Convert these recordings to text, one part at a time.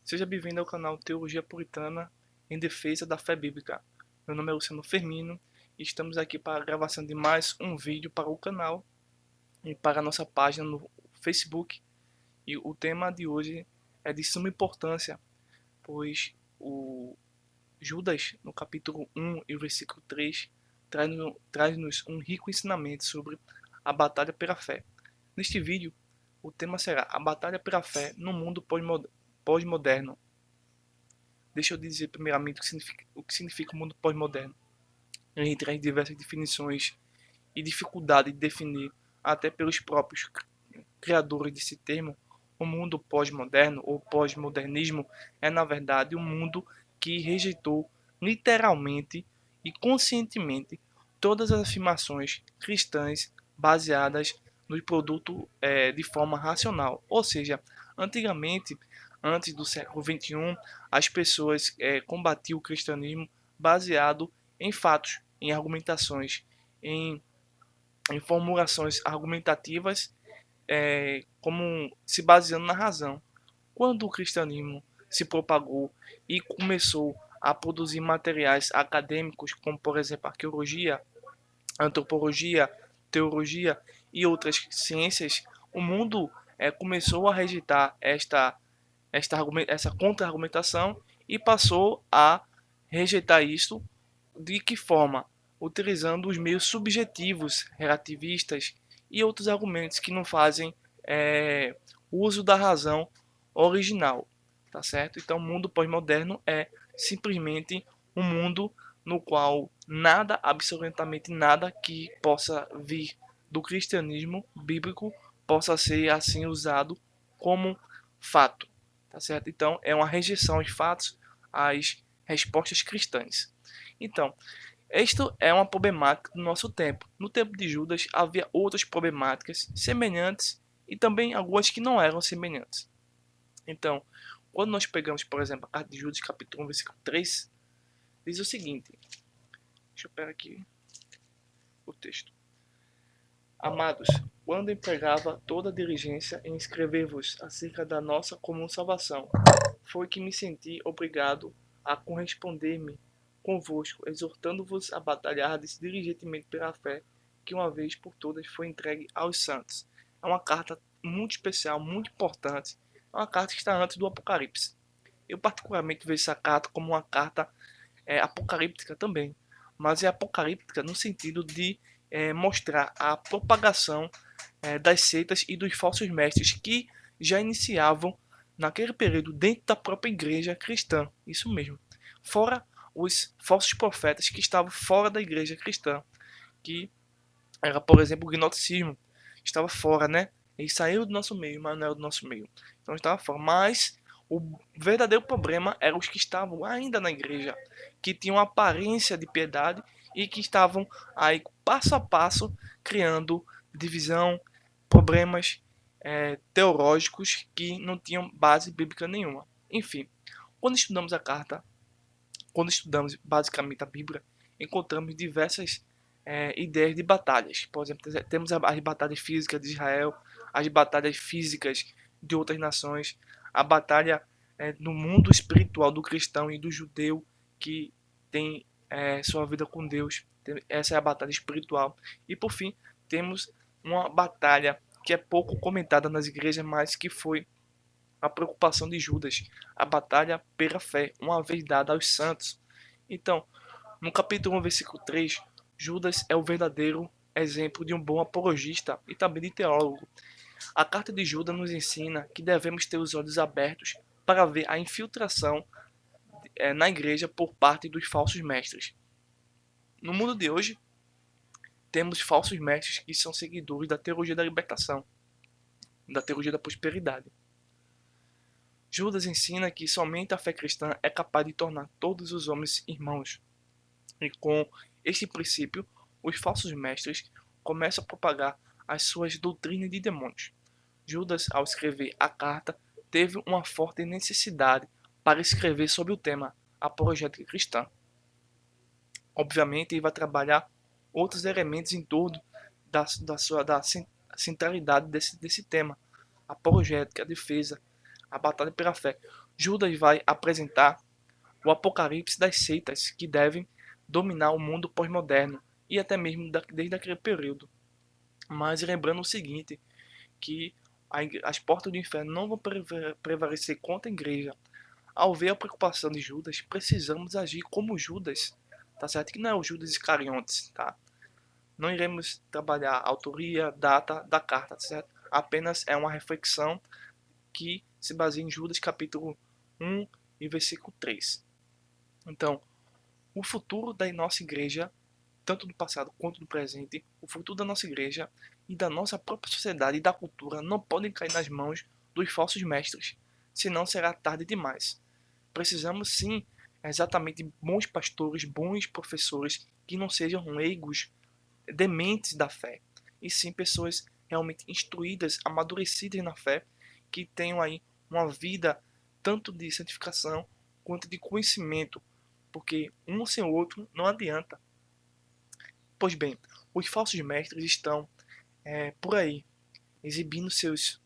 Seja bem-vindo ao canal Teologia Puritana em Defesa da Fé Bíblica. Meu nome é Luciano Firmino e estamos aqui para a gravação de mais um vídeo para o canal e para a nossa página no Facebook. E o tema de hoje é de suma importância, pois o Judas, no capítulo 1 e o versículo 3, traz-nos um rico ensinamento sobre a batalha pela fé. Neste vídeo, o tema será a batalha pela fé no mundo pós-moderno. Deixa eu dizer primeiramente o que significa o mundo pós-moderno, entre as diversas definições e dificuldade de definir, até pelos próprios criadores desse termo. O mundo pós-moderno ou pós-modernismo é, na verdade, um mundo que rejeitou literalmente e conscientemente todas as afirmações cristãs baseadas no produto de forma racional. Ou seja, antigamente, antes do século XXI, as pessoas combatiam o cristianismo baseado em fatos, em argumentações, em, em formulações argumentativas, como se baseando na razão. Quando o cristianismo se propagou e começou a produzir materiais acadêmicos, como por exemplo arqueologia, antropologia, teologia e outras ciências, o mundo começou a rejeitar essa contra-argumentação e passou a rejeitar isso. De que forma? Utilizando os meios subjetivos, relativistas e outros argumentos que não fazem uso da razão original, tá certo? Então, o mundo pós-moderno é simplesmente um mundo no qual nada, absolutamente nada que possa vir do cristianismo bíblico possa ser assim usado como fato, tá certo? Então, é uma rejeição aos fatos, às respostas cristãs. Então, isto é uma problemática do nosso tempo. No tempo de Judas havia outras problemáticas semelhantes e também algumas que não eram semelhantes. Então, quando nós pegamos, por exemplo, a carta de Judas, capítulo 1, versículo 3, diz o seguinte. Deixa eu pegar aqui o texto. Amados, quando empregava toda a diligência em escrever-vos acerca da nossa comum salvação, foi que me senti obrigado a corresponder-me convosco, exortando-vos a batalhardes diligentemente pela fé, que uma vez por todas foi entregue aos santos. É uma carta muito especial, muito importante. É uma carta que está antes do Apocalipse. Eu particularmente vejo essa carta como uma carta apocalíptica também, mas é apocalíptica no sentido de mostrar a propagação das seitas e dos falsos mestres que já iniciavam naquele período dentro da própria igreja cristã, isso mesmo. Fora os falsos profetas que estavam fora da igreja cristã, que era, por exemplo, o gnosticismo, estava fora, né? Ele saiu do nosso meio, mas não era do nosso meio. Então estava fora. Mas o verdadeiro problema eram os que estavam ainda na igreja, que tinham aparência de piedade e que estavam aí passo a passo criando divisão, problemas teológicos que não tinham base bíblica nenhuma. Enfim, quando estudamos a carta, quando estudamos basicamente a Bíblia, encontramos diversas ideias de batalhas. Por exemplo, temos as batalhas físicas de Israel, as batalhas físicas de outras nações, a batalha no mundo espiritual do cristão e do judeu que tem sua vida com Deus. Essa é a batalha espiritual. E por fim, temos uma batalha que é pouco comentada nas igrejas, mas que foi a preocupação de Judas, a batalha pela fé, uma vez dada aos santos. Então, no capítulo 1, versículo 3, Judas é o verdadeiro exemplo de um bom apologista e também de teólogo. A carta de Judas nos ensina que devemos ter os olhos abertos para ver a infiltração na igreja por parte dos falsos mestres. No mundo de hoje, temos falsos mestres que são seguidores da teologia da libertação, da teologia da prosperidade. Judas ensina que somente a fé cristã é capaz de tornar todos os homens irmãos. E com este princípio, os falsos mestres começam a propagar as suas doutrinas de demônios. Judas, ao escrever a carta, teve uma forte necessidade para escrever sobre o tema apologética cristã. Obviamente, ele vai trabalhar outros elementos em torno da centralidade desse tema, apologética, a defesa, a batalha pela fé. Judas vai apresentar o apocalipse das seitas que devem dominar o mundo pós-moderno e até mesmo desde aquele período. Mas lembrando o seguinte, que as portas do inferno não vão prevalecer contra a igreja. Ao ver a preocupação de Judas, precisamos agir como Judas, tá certo? Que não é o Judas Iscariotes, tá? Não iremos trabalhar a autoria, data da carta, tá certo? Apenas é uma reflexão que se baseia em Judas capítulo 1 e versículo 3. Então, o futuro da nossa igreja, tanto do passado quanto do presente, o futuro da nossa igreja e da nossa própria sociedade e da cultura não podem cair nas mãos dos falsos mestres, senão será tarde demais. Precisamos sim, exatamente, de bons pastores, bons professores que não sejam leigos, dementes da fé, e sim pessoas realmente instruídas, amadurecidas na fé, que tenham aí uma vida tanto de santificação quanto de conhecimento, porque um sem o outro não adianta. Pois bem, os falsos mestres estão por aí, exibindo seus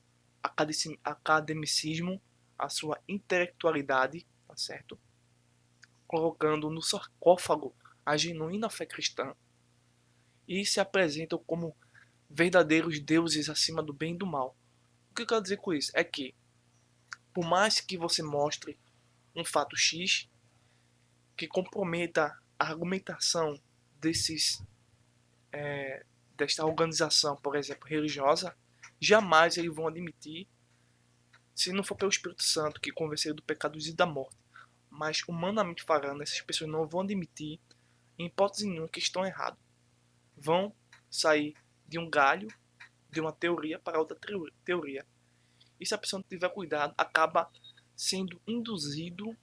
academicismo, a sua intelectualidade, tá certo? Colocando no sarcófago a genuína fé cristã e se apresentam como verdadeiros deuses acima do bem e do mal. O que eu quero dizer com isso? É que, por mais que você mostre um fato X que comprometa a argumentação desses desta organização, por exemplo, religiosa, jamais eles vão admitir, se não for pelo Espírito Santo que convencer do pecado e da morte. Mas, humanamente falando, essas pessoas não vão admitir, em hipótese nenhuma, que estão errados. Vão sair de um galho, de uma teoria para outra teoria. E se a pessoa não tiver cuidado, acaba sendo induzido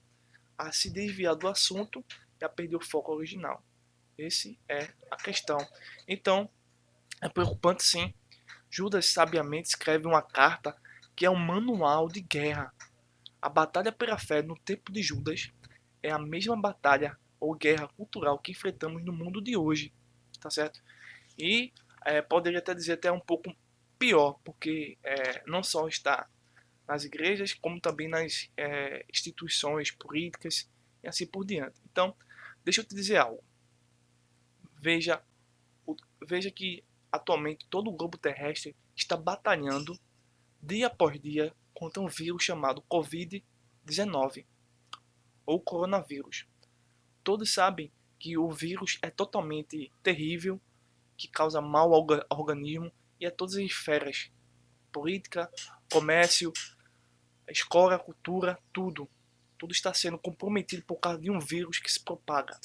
a se desviar do assunto e a perder o foco original. Essa é a questão. Então, é preocupante sim. Judas sabiamente escreve uma carta que é um manual de guerra. A batalha pela fé no tempo de Judas é a mesma batalha ou guerra cultural que enfrentamos no mundo de hoje, tá certo? E poderia até dizer até um pouco pior, porque não só está nas igrejas, como também nas instituições políticas e assim por diante. Então, deixa eu te dizer algo. Veja, veja que atualmente todo o globo terrestre está batalhando dia após dia contra um vírus chamado Covid-19 ou coronavírus. Todos sabem que o vírus é totalmente terrível, que causa mal ao organismo e a todas as esferas, política, comércio, escola, cultura, tudo. Tudo está sendo comprometido por causa de um vírus que se propaga.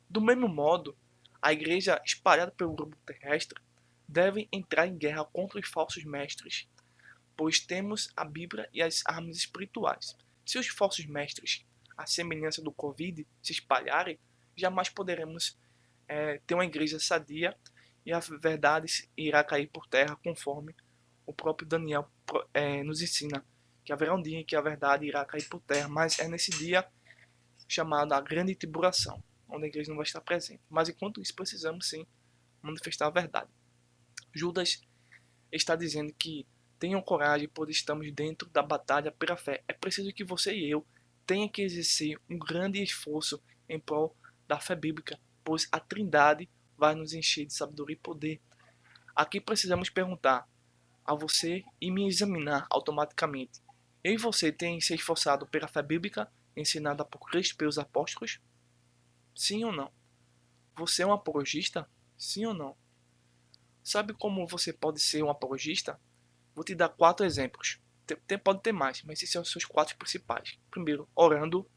Do mesmo modo, a igreja espalhada pelo globo terrestre deve entrar em guerra contra os falsos mestres, pois temos a Bíblia e as armas espirituais. Se os falsos mestres, à semelhança do Covid, se espalharem, jamais poderemos ter uma igreja sadia e a verdade irá cair por terra, conforme o próprio Daniel nos ensina, que haverá um dia em que a verdade irá cair por terra, mas é nesse dia chamado a grande tribulação, onde a igreja não vai estar presente. Mas enquanto isso, precisamos sim manifestar a verdade. Judas está dizendo que tenham coragem, pois estamos dentro da batalha pela fé. É preciso que você e eu tenham que exercer um grande esforço em prol da fé bíblica, pois a Trindade vai nos encher de sabedoria e poder. Aqui precisamos perguntar a você e me examinar automaticamente. Eu e você tem se esforçado pela fé bíblica ensinada por Cristo pelos apóstolos? Sim ou não? Você é um apologista? Sim ou não? Sabe como você pode ser um apologista? Vou te dar 4 exemplos. Pode ter mais, mas esses são os seus 4 principais. Primeiro, orando,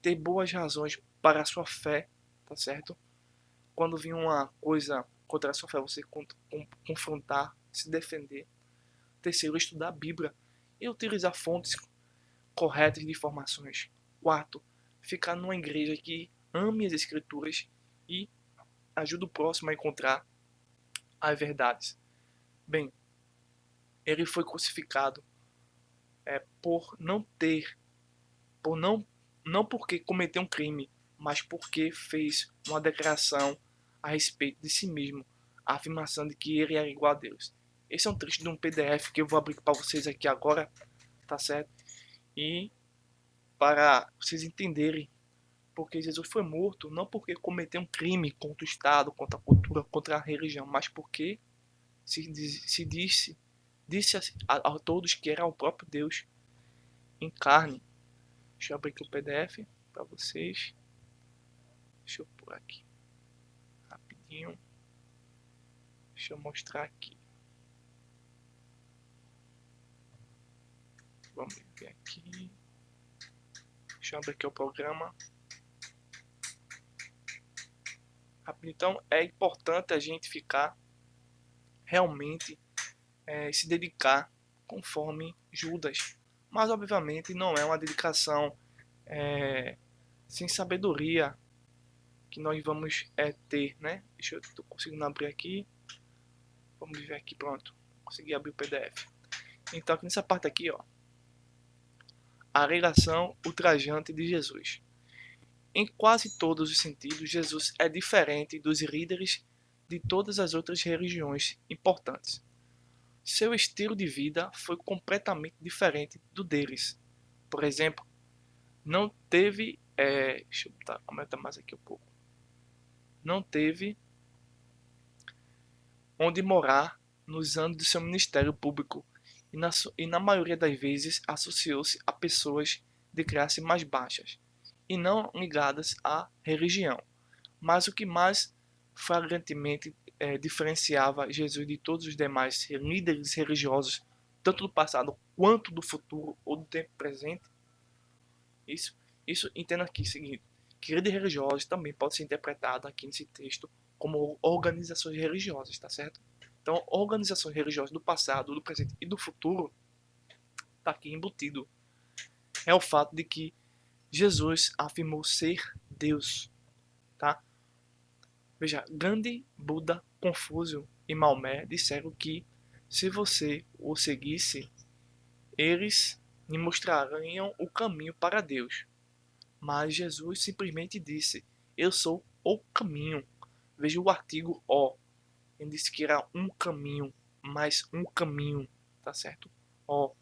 ter boas razões para a sua fé, tá certo? Quando vir uma coisa contra a sua fé, você confrontar, se defender. Terceiro, estudar a Bíblia e utilizar fontes corretas de informações. Quarto, ficar numa igreja que ame as escrituras e ajude o próximo a encontrar as verdades. Bem, ele foi crucificado por não ter, por não porque cometeu um crime, mas porque fez uma declaração a respeito de si mesmo, a afirmação de que ele era igual a Deus. Esse é um trecho de um PDF que eu vou abrir para vocês aqui agora, tá certo? E para vocês entenderem porque Jesus foi morto, não porque cometeu um crime contra o Estado, contra a cultura, contra a religião, mas porque disse a todos que era o próprio Deus em carne. Deixa eu abrir aqui o PDF para vocês. Deixa eu pôr aqui rapidinho. Deixa eu mostrar aqui. Vamos ver aqui. Deixa eu abrir aqui o programa. Então é importante a gente ficar realmente se dedicar conforme Judas. Mas obviamente não é uma dedicação sem sabedoria que nós vamos ter, né? Deixa eu tô conseguindo abrir aqui. Vamos ver aqui, pronto. Consegui abrir o PDF. Então aqui nessa parte aqui, ó, a relação ultrajante de Jesus. Em quase todos os sentidos, Jesus é diferente dos líderes de todas as outras religiões importantes. Seu estilo de vida foi completamente diferente do deles. Por exemplo, não teve. Deixa eu aumentar mais aqui um pouco. Não teve onde morar nos anos do seu ministério público e na maioria das vezes associou-se a pessoas de classe mais baixas e não ligadas à religião. Mas o que mais flagrantemente diferenciava Jesus de todos os demais líderes religiosos, tanto do passado quanto do futuro ou do tempo presente, isso, isso entenda aqui o seguinte, que líderes religiosos também pode ser interpretado aqui nesse texto como organizações religiosas, tá certo? Então, organizações religiosas do passado, do presente e do futuro está aqui embutido. É o fato de que Jesus afirmou ser Deus, tá? Veja, Gandhi, Buda, Confúcio e Maomé disseram que se você o seguisse, eles lhe mostrariam o caminho para Deus. Mas Jesus simplesmente disse: Eu sou o caminho. Veja o artigo O. Ele disse que era um caminho, mais um caminho, tá certo? Ó,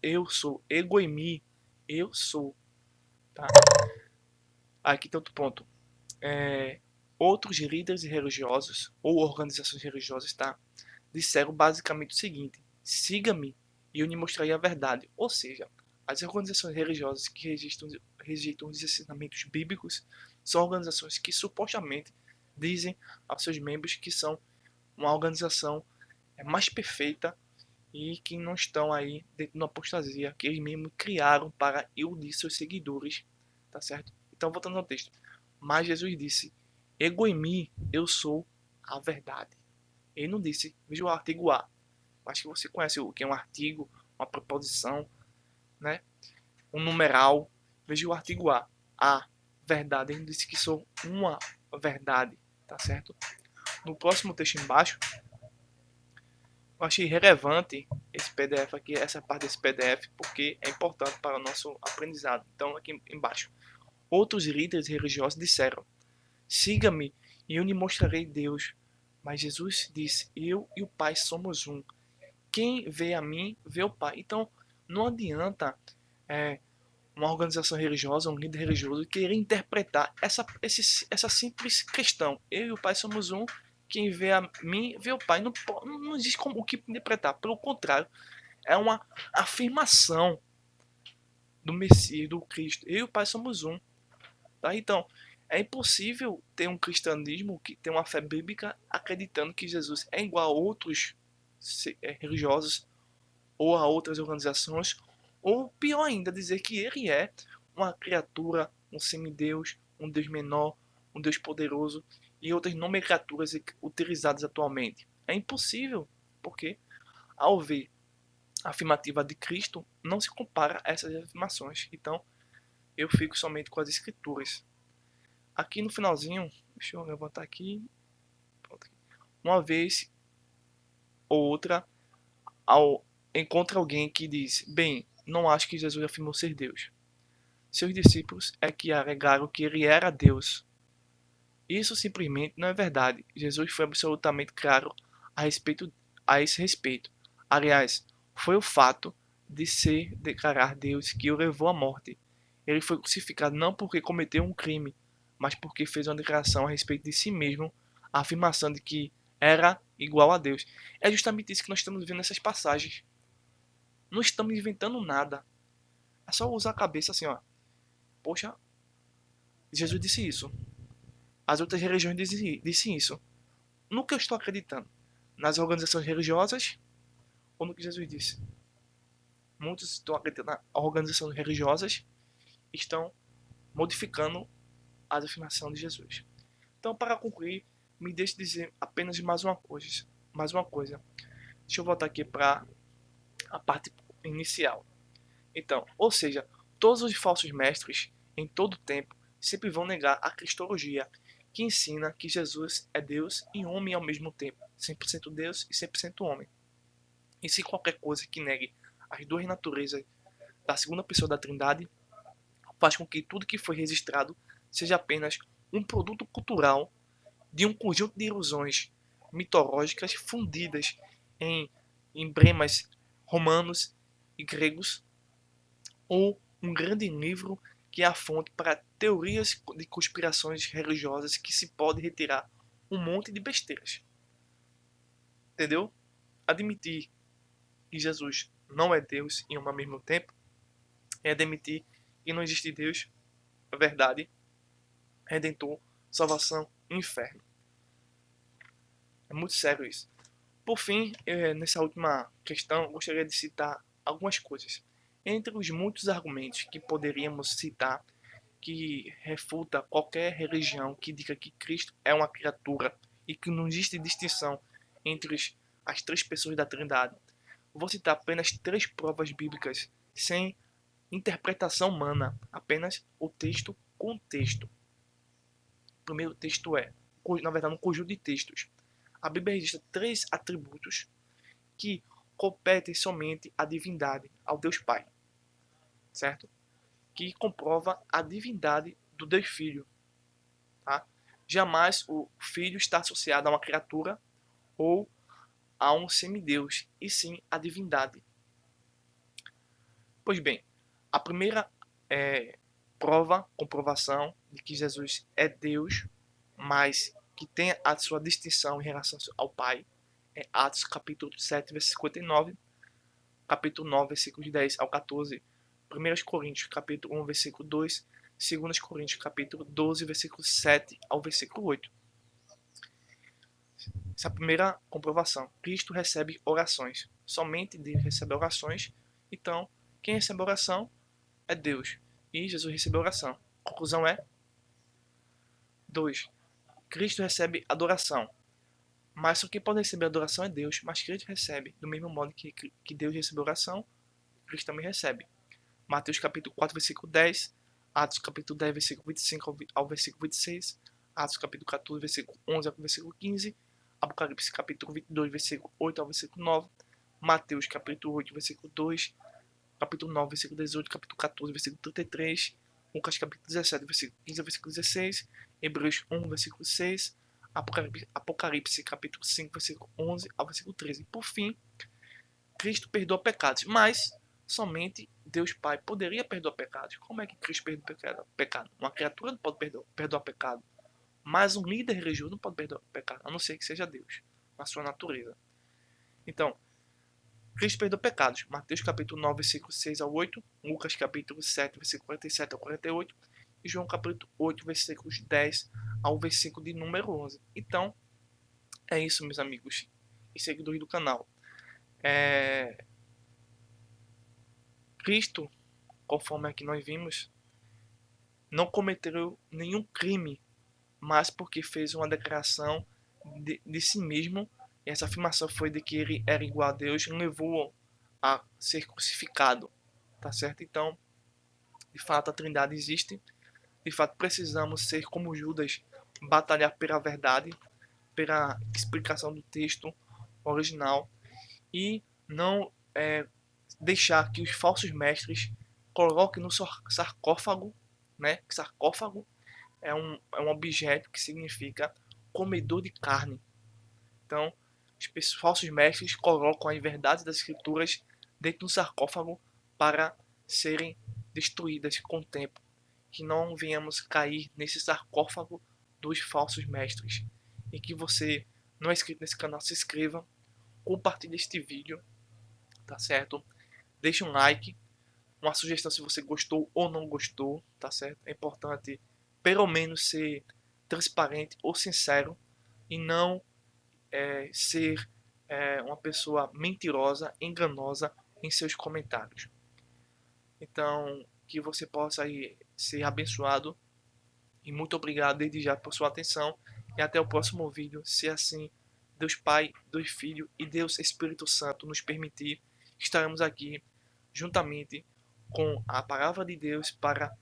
eu sou, ego em mim, eu sou, tá? Aqui tem outro ponto. Outros líderes religiosos ou organizações religiosas, tá? Disseram basicamente o seguinte: siga-me e eu lhe mostrarei a verdade. Ou seja, as organizações religiosas que rejeitam os ensinamentos bíblicos são organizações que supostamente dizem aos seus membros que são uma organização mais perfeita e que não estão aí dentro de uma apostasia que eles mesmos criaram para iludir seus seguidores, tá certo? Então, voltando ao texto. Mas Jesus disse: Ego em mim, eu sou a verdade. Ele não disse, veja o artigo A. Acho que você conhece o que é um artigo, uma preposição, né? Um numeral. Veja o artigo A. A verdade. Ele não disse que sou uma verdade, tá certo? No próximo texto embaixo, eu achei relevante esse PDF aqui, essa parte desse PDF, porque é importante para o nosso aprendizado. Então, aqui embaixo. Outros líderes religiosos disseram: siga-me e eu lhe mostrarei Deus. Mas Jesus disse: eu e o Pai somos um. Quem vê a mim, vê o Pai. Então, não adianta uma organização religiosa, um líder religioso, querer interpretar essa simples questão. Eu e o Pai somos um. Quem vê a mim, vê o Pai. Não existe como o que interpretar. Pelo contrário, é uma afirmação do Messias, do Cristo. Eu e o Pai somos um. Tá? Então, é impossível ter um cristianismo que tem uma fé bíblica acreditando que Jesus é igual a outros religiosos ou a outras organizações, ou pior ainda, dizer que ele é uma criatura, um semideus, um Deus menor, um Deus poderoso e outras nomenclaturas utilizadas atualmente. É impossível, porque ao ver a afirmativa de Cristo, não se compara a essas afirmações. Então, eu fico somente com as escrituras. Aqui no finalzinho, deixa eu levantar aqui. Uma vez ou outra, ao encontra alguém que diz: bem, não acho que Jesus afirmou ser Deus. Seus discípulos é que alegaram que ele era Deus. Isso simplesmente não é verdade. Jesus foi absolutamente claro a esse respeito. Aliás, foi o fato de ser declarar Deus que o levou à morte. Ele foi crucificado não porque cometeu um crime, mas porque fez uma declaração a respeito de si mesmo, a afirmação de que era igual a Deus. É justamente isso que nós estamos vendo nessas passagens. Não estamos inventando nada. É só usar a cabeça assim, ó. Poxa, Jesus disse isso. As outras religiões dizem isso. No que eu estou acreditando? Nas organizações religiosas ou no que Jesus disse? Muitos estão acreditando nas organizações religiosas, estão modificando as afirmações de Jesus. Então, para concluir, me deixe dizer apenas mais uma coisa. Mais uma coisa. Deixa eu voltar aqui para a parte inicial. Então, ou seja, todos os falsos mestres, em todo tempo, sempre vão negar a cristologia, que ensina que Jesus é Deus e homem ao mesmo tempo, 100% Deus e 100% homem. E se qualquer coisa que negue as duas naturezas da segunda pessoa da Trindade faz com que tudo que foi registrado seja apenas um produto cultural de um conjunto de ilusões mitológicas fundidas em emblemas romanos e gregos, ou um grande livro que é a fonte para teorias de conspirações religiosas que se pode retirar um monte de besteiras. Entendeu? Admitir que Jesus não é Deus e ao mesmo tempo é admitir que não existe Deus, verdade, redentor, salvação e inferno. É muito sério isso. Por fim, nessa última questão, eu gostaria de citar algumas coisas. Entre os muitos argumentos que poderíamos citar que refuta qualquer religião que diga que Cristo é uma criatura e que não existe distinção entre as três pessoas da Trindade, vou citar apenas três provas bíblicas sem interpretação humana, apenas o texto com texto. O primeiro texto é, na verdade, um conjunto de textos. A Bíblia registra três atributos que competem somente à divindade, ao Deus Pai, certo? Que comprova a divindade do Deus Filho. Tá? Jamais o Filho está associado a uma criatura ou a um semideus, e sim a divindade. Pois bem, a primeira comprovação de que Jesus é Deus, mas que tem a sua distinção em relação ao Pai, é Atos capítulo 7, versículo 59, capítulo 9, versículos 10 ao 14, 1 Coríntios capítulo 1, versículo 2, 2 Coríntios capítulo 12, versículo 7 ao versículo 8. Essa é a primeira comprovação. Cristo recebe orações. Somente Deus recebe orações. Então, quem recebe oração é Deus. E Jesus recebeu oração. A conclusão é 2. Cristo recebe adoração. Mas só quem pode receber adoração é Deus. Mas Cristo recebe. Do mesmo modo que Deus recebeu oração, Cristo também recebe. Mateus capítulo 4, versículo 10. Atos capítulo 10, versículo 25 ao versículo 26. Atos capítulo 14, versículo 11 ao versículo 15. Apocalipse capítulo 22, versículo 8 ao versículo 9. Mateus capítulo 8, versículo 2. Capítulo 9, versículo 18. Capítulo 14, versículo 33. Lucas capítulo 17, versículo 15 ao versículo 16. Hebreus 1, versículo 6. Apocalipse capítulo 5, versículo 11 ao versículo 13. Por fim, Cristo perdoa pecados, mas somente Deus Pai poderia perdoar pecados. Como é que Cristo perdoa pecado? Uma criatura não pode perdoar pecado, mas um líder religioso não pode perdoar pecado, a não ser que seja Deus, na sua natureza. Então, Cristo perdoa pecados. Mateus capítulo 9, versículo 6 ao 8, Lucas capítulo 7, versículo 47 ao 48, e João capítulo 8, versículos 10 ao versículo de número 11. Então, é isso, meus amigos e seguidores do canal. Cristo, conforme aqui nós vimos, não cometeu nenhum crime, mas porque fez uma declaração de si mesmo, e essa afirmação foi de que ele era igual a Deus, levou a ser crucificado, tá certo? Então, de fato, a Trindade existe, de fato, precisamos ser como Judas, batalhar pela verdade, pela explicação do texto original, e não deixar que os falsos mestres coloquem no sarcófago, né? Sarcófago é um objeto que significa comedor de carne. Então, os falsos mestres colocam as verdades das escrituras dentro do sarcófago para serem destruídas com o tempo, que não venhamos cair nesse sarcófago dos falsos mestres. E que você não é inscrito nesse canal, se inscreva, compartilhe este vídeo, tá certo? Deixe um like, uma sugestão se você gostou ou não gostou, tá certo? É importante pelo menos ser transparente ou sincero e não ser uma pessoa mentirosa, enganosa em seus comentários. Então, que você possa aí ser abençoado e muito obrigado desde já por sua atenção e até o próximo vídeo, se assim Deus Pai, Deus Filho e Deus Espírito Santo nos permitir, estaremos aqui juntamente com a palavra de Deus para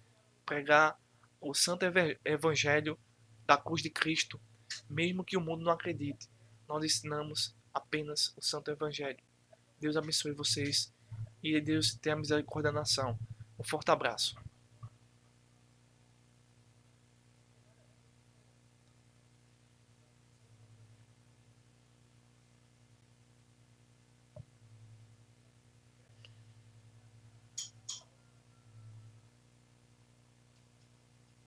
pregar o santo evangelho da cruz de Cristo, mesmo que o mundo não acredite. Nós ensinamos apenas o santo evangelho. Deus abençoe vocês e Deus tenha misericórdia da nação. Um forte abraço.